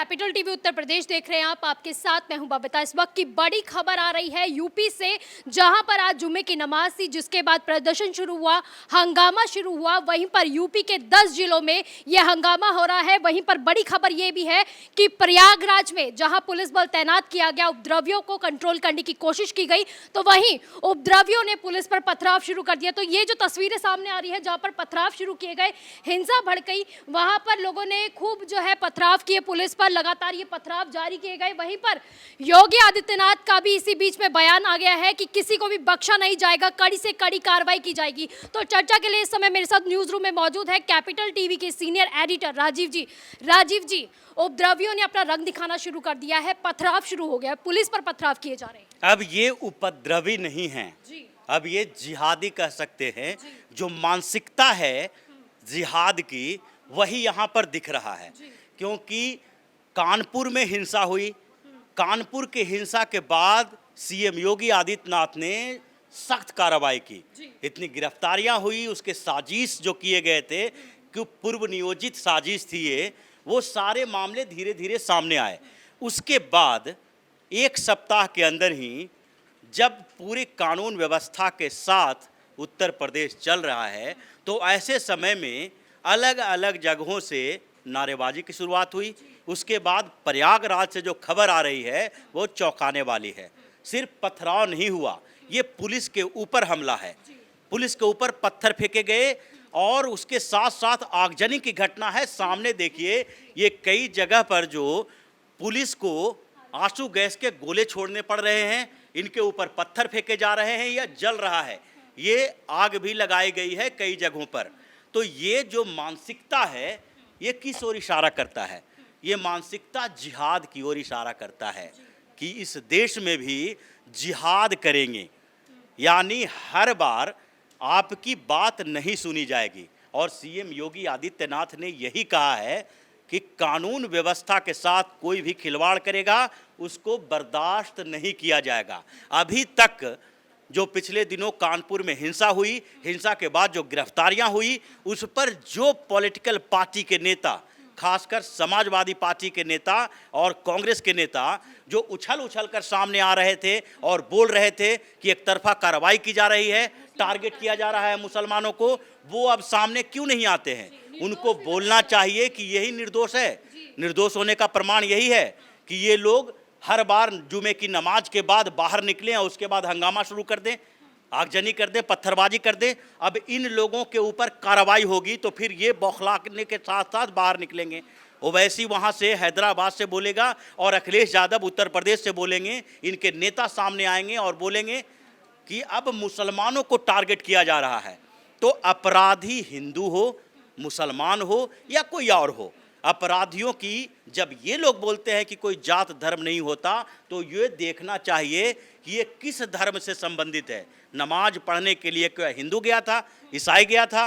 Capital TV Uttar Pradesh देख रहे हैं आप। आपके साथ मैं हूं बबीता। इस वक्त की बड़ी खबर आ रही है यूपी से, जहां पर आज जुम्मे की नमाज थी, जिसके बाद प्रदर्शन शुरू हुआ, हंगामा शुरू हुआ। वहीं पर यूपी के 10 जिलों में यह हंगामा हो रहा है। वहीं पर बड़ी खबर यह भी है कि प्रयागराज में जहां पुलिस बल तैनात किया गया, उपद्रवियों को कंट्रोल करने की कोशिश की गई, तो वहीं उपद्रवियों ने पुलिस पर पथराव शुरू कर दिया। तो ये जो तस्वीरें सामने आ रही है, जहां पर पथराव शुरू किए गए, हिंसा भड़क गई, वहां पर लोगों ने खूब जो है पथराव किए पुलिस पर, लगातार ये पथराव जारी किए गए। वहीं पर योगी आदित्यनाथ का भी इसी बीच में बयान आ गया है कि किसी को भी बख्शा नहीं जाएगा, कड़ी से कड़ी कार्रवाई की जाएगी। तो चर्चा के लिए इस समय मेरे साथ न्यूज रूम में मौजूद है कैपिटल टीवी के सीनियर एडिटर राजीव जी। राजीव जी, उपद्रवियों ने अपना रंग दिखाना शुरू कर दिया है, पथराव शुरू हो गया है, पुलिस पर पथराव किए जा रहे हैं। अब ये उपद्रवी नहीं हैं, अब ये जिहादी कह सकते हैं। जो मानसिकता है जिहाद की, वही यहाँ पर दिख रहा है। क्योंकि कानपुर में हिंसा हुई, कानपुर के हिंसा के बाद सीएम योगी आदित्यनाथ ने सख्त कार्रवाई की, इतनी गिरफ्तारियां हुई, उसके साजिश जो किए गए थे, कि पूर्व नियोजित साजिश थी ये, वो सारे मामले धीरे धीरे सामने आए। उसके बाद एक सप्ताह के अंदर ही जब पूरी कानून व्यवस्था के साथ उत्तर प्रदेश चल रहा है, तो ऐसे समय में अलग अलग जगहों से नारेबाजी की शुरुआत हुई। उसके बाद प्रयागराज से जो खबर आ रही है वो चौंकाने वाली है। सिर्फ पथराव नहीं हुआ, ये पुलिस के ऊपर हमला है, पुलिस के ऊपर पत्थर फेंके गए और उसके साथ साथ आगजनी की घटना है। सामने देखिए, ये कई जगह पर जो पुलिस को आंसू गैस के गोले छोड़ने पड़ रहे हैं, इनके ऊपर पत्थर फेंके जा रहे हैं, या जल रहा है, ये आग भी लगाई गई है कई जगहों पर। तो ये जो मानसिकता है, ये किस ओर इशारा करता है? ये मानसिकता जिहाद की ओर इशारा करता है कि इस देश में भी जिहाद करेंगे, यानी हर बार आपकी बात नहीं सुनी जाएगी। और सीएम योगी आदित्यनाथ ने यही कहा है कि कानून व्यवस्था के साथ कोई भी खिलवाड़ करेगा उसको बर्दाश्त नहीं किया जाएगा। अभी तक जो पिछले दिनों कानपुर में हिंसा हुई, हिंसा के बाद जो गिरफ्तारियां हुई, उस पर जो पॉलिटिकल पार्टी के नेता, खासकर समाजवादी पार्टी के नेता और कांग्रेस के नेता जो उछल उछल कर सामने आ रहे थे और बोल रहे थे कि एक तरफा कार्रवाई की जा रही है, टारगेट किया जा रहा है मुसलमानों को, वो अब सामने क्यों नहीं आते हैं? उनको बोलना चाहिए कि यही निर्दोष है। निर्दोष होने का प्रमाण यही है कि ये लोग हर बार जुमे की नमाज के बाद बाहर निकलें और उसके बाद हंगामा शुरू कर दें, आगजनी कर दें, पत्थरबाजी कर दें। अब इन लोगों के ऊपर कार्रवाई होगी तो फिर ये बौखलाने के साथ साथ बाहर निकलेंगे। ओवैसी वहाँ से हैदराबाद से बोलेगा और अखिलेश यादव उत्तर प्रदेश से बोलेंगे, इनके नेता सामने आएंगे और बोलेंगे कि अब मुसलमानों को टारगेट किया जा रहा है। तो अपराधी हिंदू हो, मुसलमान हो या कोई और हो, अपराधियों की जब ये लोग बोलते हैं कि कोई जात धर्म नहीं होता, तो ये देखना चाहिए कि ये किस धर्म से संबंधित है। नमाज पढ़ने के लिए क्या हिंदू गया था, ईसाई गया था,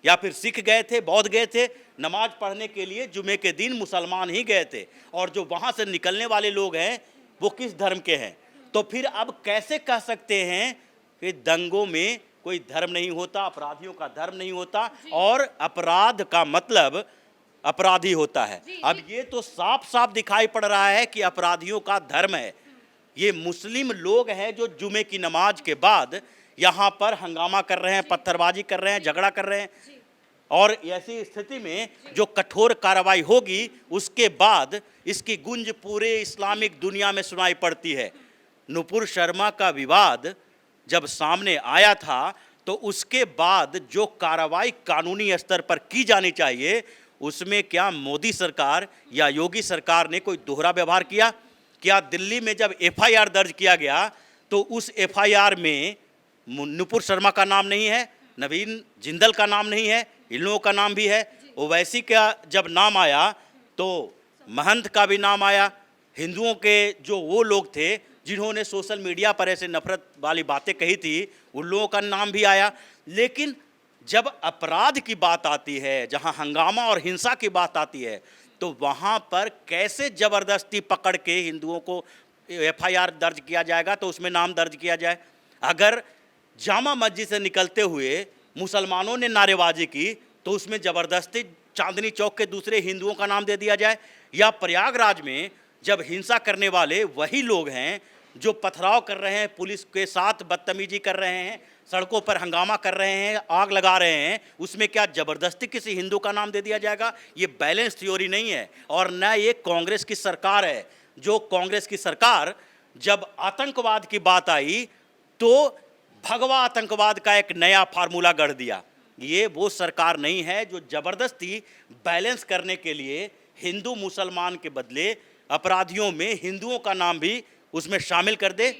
या फिर सिख गए थे, बौद्ध गए थे? नमाज पढ़ने के लिए जुमे के दिन मुसलमान ही गए थे। और जो वहाँ से निकलने वाले लोग हैं वो किस धर्म के हैं? तो फिर अब कैसे कह सकते हैं कि दंगों में कोई धर्म नहीं होता, अपराधियों का धर्म नहीं होता और अपराध का मतलब अपराधी होता है? अब ये तो साफ साफ दिखाई पड़ रहा है कि अपराधियों का धर्म है। ये मुस्लिम लोग हैं जो जुमे की नमाज के बाद यहाँ पर हंगामा कर रहे हैं, पत्थरबाजी कर रहे हैं, झगड़ा कर रहे हैं। और ऐसी स्थिति में जो कठोर कार्रवाई होगी, उसके बाद इसकी गुंज पूरे इस्लामिक दुनिया में सुनाई पड़ती है। नुपुर शर्मा का विवाद जब सामने आया था, तो उसके बाद जो कार्रवाई कानूनी स्तर पर की जानी चाहिए, उसमें क्या मोदी सरकार या योगी सरकार ने कोई दोहरा व्यवहार किया? क्या दिल्ली में जब एफआईआर दर्ज किया गया तो उस एफआईआर में नुपुर शर्मा का नाम नहीं है, नवीन जिंदल का नाम नहीं है, इन लोगों का नाम भी है? ओवैसी का जब नाम आया तो महंत का भी नाम आया। हिंदुओं के जो वो लोग थे जिन्होंने सोशल मीडिया पर ऐसे नफरत वाली बातें कही थी, उन लोगों का नाम भी आया। लेकिन जब अपराध की बात आती है, जहां हंगामा और हिंसा की बात आती है, तो वहां पर कैसे ज़बरदस्ती पकड़ के हिंदुओं को एफआईआर दर्ज किया जाएगा? तो उसमें नाम दर्ज किया जाए। अगर जामा मस्जिद से निकलते हुए मुसलमानों ने नारेबाजी की तो उसमें ज़बरदस्ती चांदनी चौक के दूसरे हिंदुओं का नाम दे दिया जाए, या प्रयागराज में जब हिंसा करने वाले वही लोग हैं जो पथराव कर रहे हैं, पुलिस के साथ बदतमीजी कर रहे हैं, सड़कों पर हंगामा कर रहे हैं, आग लगा रहे हैं, उसमें क्या ज़बरदस्ती किसी हिंदू का नाम दे दिया जाएगा? ये बैलेंस थ्योरी नहीं है, और न ये कांग्रेस की सरकार है। जो कांग्रेस की सरकार जब आतंकवाद की बात आई तो भगवा आतंकवाद का एक नया फार्मूला गढ़ दिया। ये वो सरकार नहीं है जो ज़बरदस्ती बैलेंस करने के लिए हिंदू मुसलमान के बदले अपराधियों में हिंदुओं का नाम भी उसमें शामिल कर दे,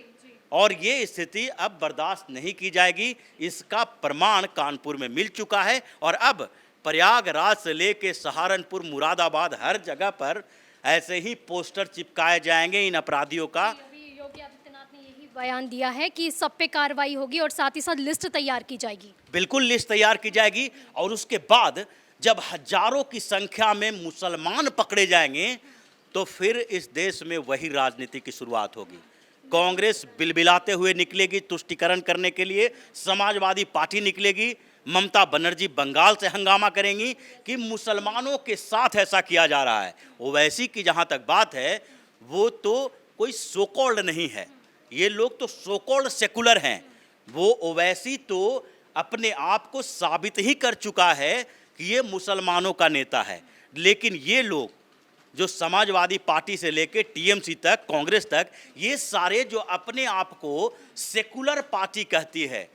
और ये स्थिति अब बर्दाश्त नहीं की जाएगी। इसका प्रमाण कानपुर में मिल चुका है, और अब प्रयागराज से लेके सहारनपुर, मुरादाबाद, हर जगह पर ऐसे ही पोस्टर चिपकाए जाएंगे इन अपराधियों का। अभी योगी आदित्यनाथ ने यही बयान दिया है कि सब पे कार्रवाई होगी और साथ ही साथ लिस्ट तैयार की जाएगी। बिल्कुल लिस्ट तैयार की जाएगी, और उसके बाद जब हजारों की संख्या में मुसलमान पकड़े जाएंगे तो फिर इस देश में वही राजनीति की शुरुआत होगी। कांग्रेस बिलबिलाते हुए निकलेगी तुष्टीकरण करने के लिए, समाजवादी पार्टी निकलेगी, ममता बनर्जी बंगाल से हंगामा करेंगी कि मुसलमानों के साथ ऐसा किया जा रहा है। ओवैसी की जहाँ तक बात है, वो तो कोई सोकॉल्ड नहीं है, ये लोग तो सोकॉल्ड सेकुलर हैं। वो ओवैसी तो अपने आप को साबित ही कर चुका है कि ये मुसलमानों का नेता है। लेकिन ये लोग जो समाजवादी पार्टी से लेकर टीएमसी तक, कांग्रेस तक, ये सारे जो अपने आप को सेकुलर पार्टी कहती है,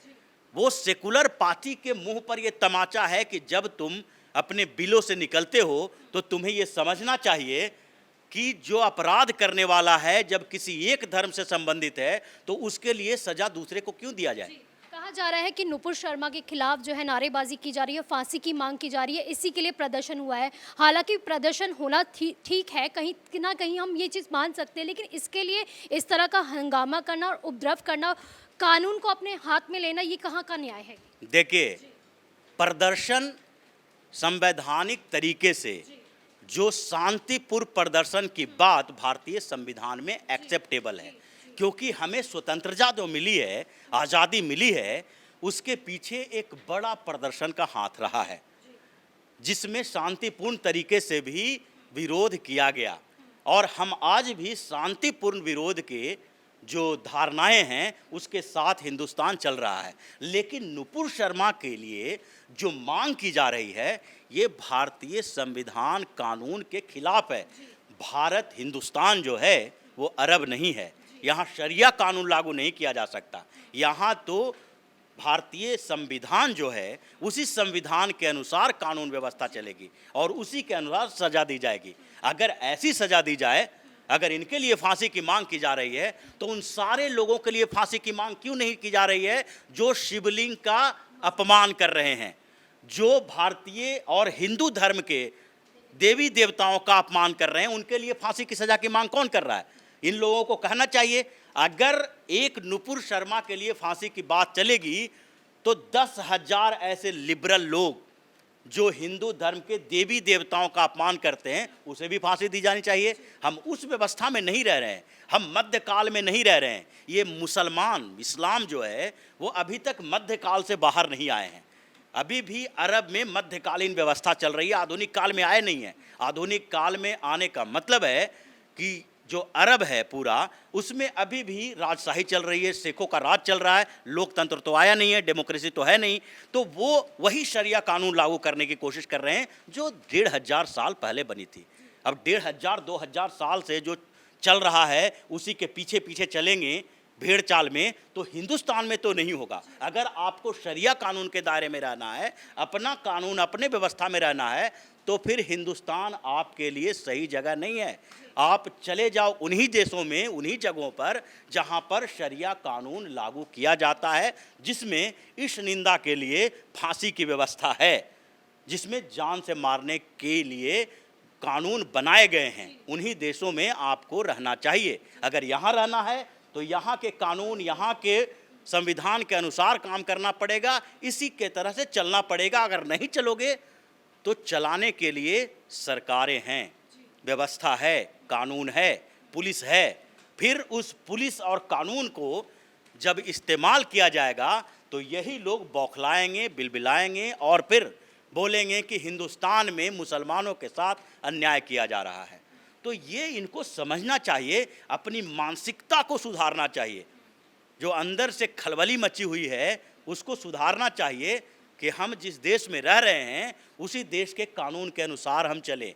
वो सेकुलर पार्टी के मुंह पर ये तमाचा है कि जब तुम अपने बिलों से निकलते हो तो तुम्हें ये समझना चाहिए कि जो अपराध करने वाला है जब किसी एक धर्म से संबंधित है तो उसके लिए सजा दूसरे को क्यों दिया जाए। कहा जा रहा है कि नुपुर शर्मा के खिलाफ जो है नारेबाजी की जा रही है, फांसी की मांग की जा रही है, इसी के लिए प्रदर्शन हुआ है। हालांकि प्रदर्शन होना ठीक है, कहीं ना कहीं हम ये चीज़ मान सकते हैं, लेकिन इसके लिए इस तरह का हंगामा करना और उपद्रव करना, कानून को अपने हाथ में लेना, ये कहाँ का न्याय है? देखिए, प्रदर्शन संवैधानिक तरीके से जो शांतिपूर्ण प्रदर्शन की बात भारतीय संविधान में एक्सेप्टेबल है, क्योंकि हमें स्वतंत्रता जो मिली है, आज़ादी मिली है, उसके पीछे एक बड़ा प्रदर्शन का हाथ रहा है, जिसमें शांतिपूर्ण तरीके से भी विरोध किया गया, और हम आज भी शांतिपूर्ण विरोध के जो धारणाएं हैं उसके साथ हिंदुस्तान चल रहा है। लेकिन नुपुर शर्मा के लिए जो मांग की जा रही है, ये भारतीय संविधान कानून के खिलाफ है। भारत, हिंदुस्तान जो है वो अरब नहीं है, यहाँ शरिया कानून लागू नहीं किया जा सकता। यहाँ तो भारतीय संविधान जो है उसी संविधान के अनुसार कानून व्यवस्था चलेगी और उसी के अनुसार सजा दी जाएगी। अगर ऐसी सजा दी जाए, अगर इनके लिए फांसी की मांग की जा रही है, तो उन सारे लोगों के लिए फांसी की मांग क्यों नहीं की जा रही है जो शिवलिंग का अपमान कर रहे हैं, जो भारतीय और हिंदू धर्म के देवी देवताओं का अपमान कर रहे हैं? उनके लिए फांसी की सजा की मांग कौन कर रहा है? इन लोगों को कहना चाहिए। अगर एक नुपुर शर्मा के लिए फांसी की बात चलेगी तो 10,000 ऐसे लिबरल लोग जो हिंदू धर्म के देवी देवताओं का अपमान करते हैं, उसे भी फांसी दी जानी चाहिए। हम उस व्यवस्था में नहीं रह रहे हैं, हम मध्यकाल में नहीं रह रहे हैं। ये मुसलमान, इस्लाम जो है वो अभी तक मध्यकाल से बाहर नहीं आए हैं। अभी भी अरब में मध्यकालीन व्यवस्था चल रही है, आधुनिक काल में आए नहीं है। आधुनिक काल में आने का मतलब है कि जो अरब है पूरा, उसमें अभी भी राजशाही चल रही है, सिखों का राज चल रहा है, लोकतंत्र तो आया नहीं है, डेमोक्रेसी तो है नहीं। तो वो वही शरिया कानून लागू करने की कोशिश कर रहे हैं जो 1500 साल पहले बनी थी। अब 1500-2000 साल से जो चल रहा है उसी के पीछे पीछे चलेंगे भेड़ चाल में, तो हिंदुस्तान में तो नहीं होगा। अगर आपको शरिया कानून के दायरे में रहना है, अपना कानून, अपने व्यवस्था में रहना है, तो फिर हिंदुस्तान आपके लिए सही जगह नहीं है। आप चले जाओ उन्हीं देशों में, उन्हीं जगहों पर जहां पर शरिया कानून लागू किया जाता है, जिसमें इस निंदा के लिए फांसी की व्यवस्था है, जिसमें जान से मारने के लिए कानून बनाए गए हैं। उन्हीं देशों में आपको रहना चाहिए। अगर यहाँ रहना है तो यहाँ के कानून, यहाँ के संविधान के अनुसार काम करना पड़ेगा, इसी के तरह से चलना पड़ेगा। अगर नहीं चलोगे तो चलाने के लिए सरकारें हैं, व्यवस्था है, कानून है, पुलिस है। फिर उस पुलिस और कानून को जब इस्तेमाल किया जाएगा तो यही लोग बौखलाएंगे, बिलबिलाएंगे और फिर बोलेंगे कि हिंदुस्तान में मुसलमानों के साथ अन्याय किया जा रहा है। तो ये इनको समझना चाहिए, अपनी मानसिकता को सुधारना चाहिए। जो अंदर से खलबली मची हुई है उसको सुधारना चाहिए कि हम जिस देश में रह रहे हैं उसी देश के कानून के अनुसार हम चलें।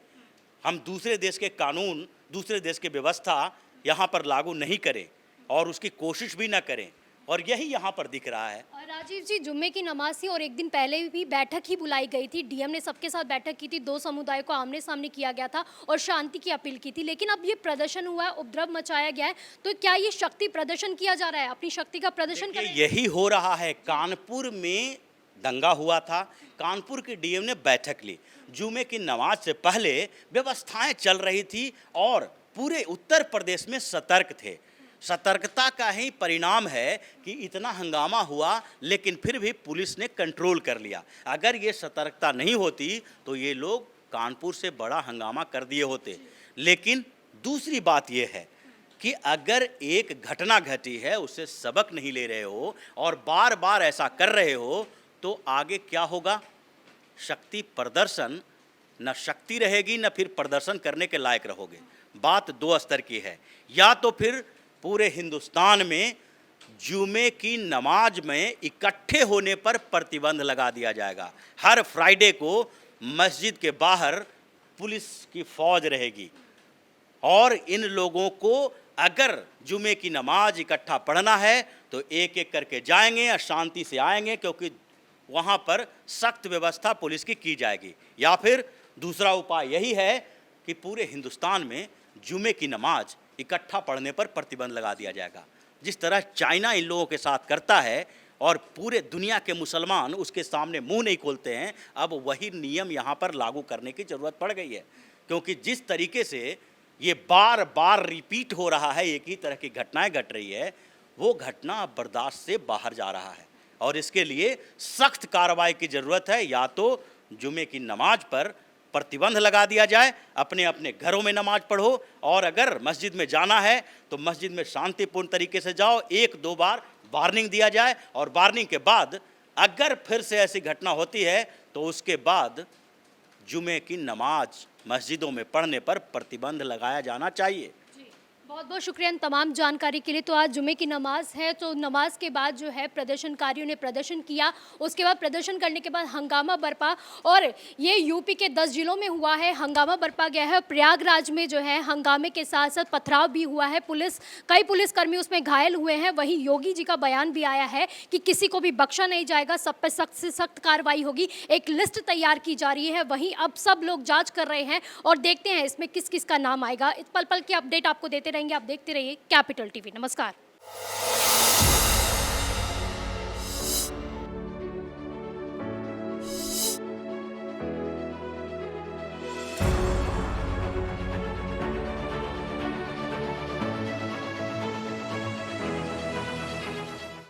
हम दूसरे देश के कानून, दूसरे देश की व्यवस्था यहाँ पर लागू नहीं करें और उसकी कोशिश भी ना करें, और यही यहाँ पर दिख रहा है। और राजीव जी, जुम्मे की नमाज थी और एक दिन पहले भी बैठक ही बुलाई गई थी। डीएम ने सबके साथ बैठक की थी, दो समुदायों को आमने सामने किया गया था और शांति की अपील की थी। लेकिन अब ये प्रदर्शन हुआ है, उपद्रव मचाया गया है, तो क्या ये शक्ति प्रदर्शन किया जा रहा है? अपनी शक्ति का प्रदर्शन कर रहे हैं? यही हो रहा है। कानपुर में दंगा हुआ था, कानपुर के डीएम ने बैठक ली। जुमे की नमाज से पहले व्यवस्थाएं चल रही थी और पूरे उत्तर प्रदेश में सतर्क थे। सतर्कता का ही परिणाम है कि इतना हंगामा हुआ, लेकिन फिर भी पुलिस ने कंट्रोल कर लिया। अगर ये सतर्कता नहीं होती तो ये लोग कानपुर से बड़ा हंगामा कर दिए होते। लेकिन दूसरी बात ये है कि अगर एक घटना घटी है उससे सबक नहीं ले रहे हो और बार बार ऐसा कर रहे हो तो आगे क्या होगा? शक्ति प्रदर्शन, न शक्ति रहेगी न फिर प्रदर्शन करने के लायक रहोगे। बात दो स्तर की है। या तो फिर पूरे हिंदुस्तान में जुमे की नमाज में इकट्ठे होने पर प्रतिबंध लगा दिया जाएगा। हर फ्राइडे को मस्जिद के बाहर पुलिस की फौज रहेगी और इन लोगों को अगर जुमे की नमाज इकट्ठा पढ़ना है तो एक एक करके जाएंगे या शांति से आएंगे, क्योंकि वहाँ पर सख्त व्यवस्था पुलिस की जाएगी। या फिर दूसरा उपाय यही है कि पूरे हिंदुस्तान में जुमे की नमाज इकट्ठा पढ़ने पर प्रतिबंध लगा दिया जाएगा। जिस तरह चाइना इन लोगों के साथ करता है और पूरे दुनिया के मुसलमान उसके सामने मुंह नहीं खोलते हैं, अब वही नियम यहाँ पर लागू करने की ज़रूरत पड़ गई है। क्योंकि जिस तरीके से ये बार बार रिपीट हो रहा है, एक ही तरह की घटनाएं घट रही है, वो घटना अब बर्दाश्त से बाहर जा रहा है और इसके लिए सख्त कार्रवाई की ज़रूरत है। या तो जुमे की नमाज पर प्रतिबंध लगा दिया जाए, अपने अपने घरों में नमाज पढ़ो, और अगर मस्जिद में जाना है तो मस्जिद में शांतिपूर्ण तरीके से जाओ। एक दो बार वार्निंग दिया जाए और वार्निंग के बाद अगर फिर से ऐसी घटना होती है तो उसके बाद जुमे की नमाज मस्जिदों में पढ़ने पर प्रतिबंध लगाया जाना चाहिए। बहुत बहुत शुक्रिया इन तमाम जानकारी के लिए। तो आज जुमे की नमाज है, तो नमाज के बाद जो है प्रदर्शनकारियों ने प्रदर्शन किया, उसके बाद प्रदर्शन करने के बाद हंगामा बरपा और ये यूपी के 10 जिलों में हुआ है, हंगामा बरपा गया है। प्रयागराज में जो है हंगामे के साथ साथ पथराव भी हुआ है, कई पुलिसकर्मी उसमें घायल हुए हैं। वहीं योगी जी का बयान भी आया है कि किसी को भी बख्शा नहीं जाएगा, सब पे सख्त से सख्त कार्रवाई होगी। एक लिस्ट तैयार की जा रही है, वहीं अब सब लोग जाँच कर रहे हैं और देखते हैं इसमें किस किस का नाम आएगा। इस पल पल की अपडेट आपको देते रहेंगे, आप देखते रहिए कैपिटल टीवी। नमस्कार।